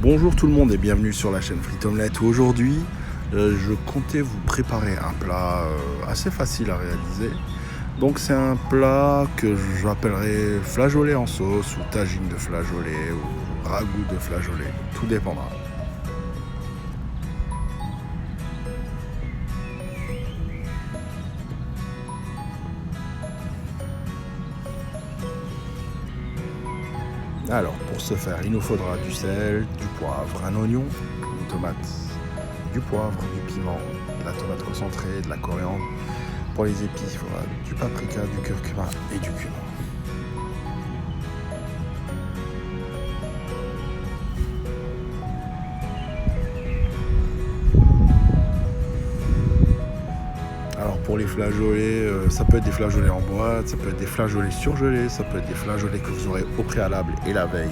Bonjour tout le monde et bienvenue sur la chaîne Frites Omelette. Aujourd'hui, je comptais vous préparer un plat assez facile à réaliser. Donc c'est un plat que j'appellerai flageolet en sauce ou tagine de flageolet ou ragoût de flageolet, tout dépendra. Alors pour ce faire, il nous faudra du sel, du poivre, un oignon, une tomate, du poivre, du piment, de la tomate concentrée, de la coriandre. Pour les épices, il faudra du paprika, du curcuma et du cumin. Alors pour les flageolets, ça peut être des flageolets en boîte, ça peut être des flageolets surgelés, ça peut être des flageolets que vous aurez au préalable et la veille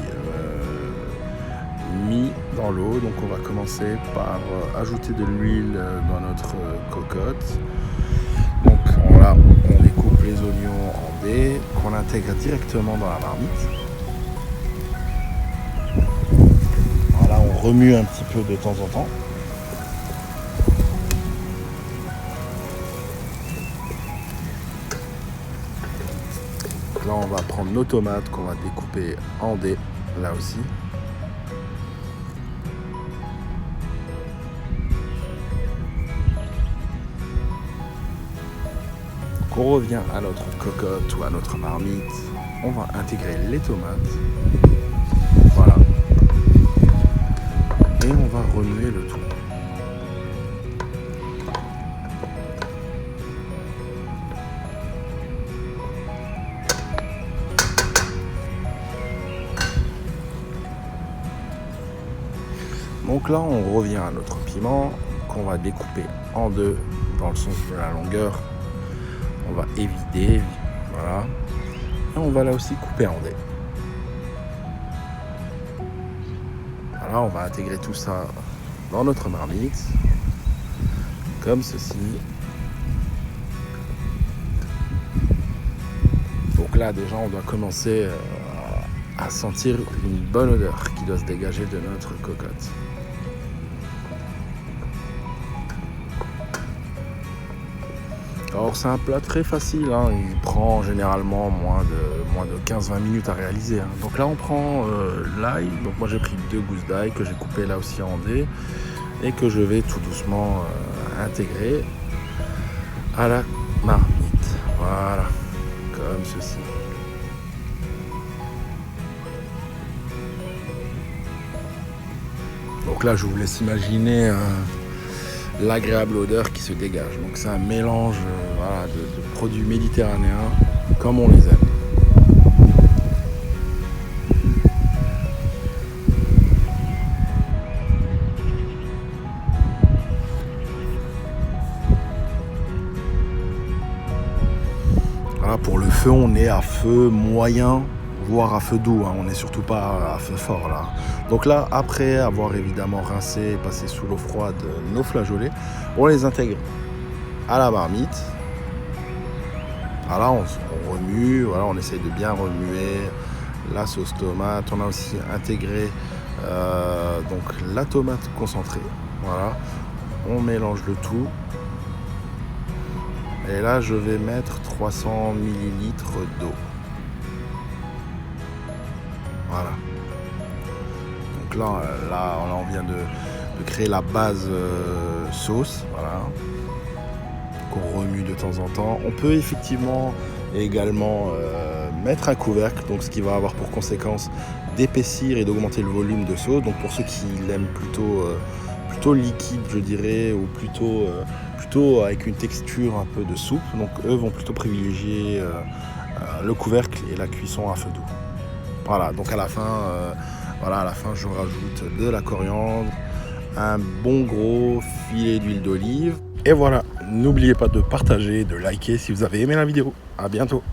mis dans l'eau. Donc on va commencer par ajouter de l'huile dans notre cocotte. Donc là, on découpe les oignons en dés qu'on intègre directement dans la marmite. Voilà, on remue un petit peu de temps en temps. Là, on va prendre nos tomates qu'on va découper en dés, là aussi. Donc, on revient à notre cocotte ou à notre marmite. On va intégrer les tomates. Voilà. Et on va remuer le tout. Donc là, on revient à notre piment qu'on va découper en deux dans le sens de la longueur. On va évider, voilà. Et on va là aussi couper en dés. Voilà, on va intégrer tout ça dans notre marmite, comme ceci. Donc là, déjà, on doit commencer à sentir une bonne odeur qui doit se dégager de notre cocotte. Alors c'est un plat très facile, hein. Il prend généralement moins de 15-20 minutes à réaliser, hein. Donc là on prend l'ail, donc moi j'ai pris 2 gousses d'ail que j'ai coupées là aussi en dés et que je vais tout doucement intégrer à la marmite, voilà, comme ceci. Donc là je vous laisse imaginer l'agréable odeur qui se dégage. Donc c'est un mélange voilà, de produits méditerranéens comme on les aime. Voilà, pour le feu, on est à feu moyen, voire à feu doux, hein. On n'est surtout pas à feu fort là. Donc là, après avoir évidemment rincé et passé sous l'eau froide nos flageolets, on les intègre à la marmite. Voilà, on remue, voilà, on essaye de bien remuer la sauce tomate. On a aussi intégré donc la tomate concentrée. Voilà, on mélange le tout. Et là, je vais mettre 300 ml d'eau. Voilà. Donc là, on vient de créer la base sauce, voilà, qu'on remue de temps en temps. On peut effectivement également mettre un couvercle, donc ce qui va avoir pour conséquence d'épaissir et d'augmenter le volume de sauce. Donc pour ceux qui l'aiment plutôt liquide, je dirais, ou plutôt avec une texture un peu de soupe, donc eux vont plutôt privilégier le couvercle et la cuisson à feu doux. Voilà, donc à la fin, je rajoute de la coriandre, un bon gros filet d'huile d'olive. Et voilà, n'oubliez pas de partager, de liker si vous avez aimé la vidéo. À bientôt.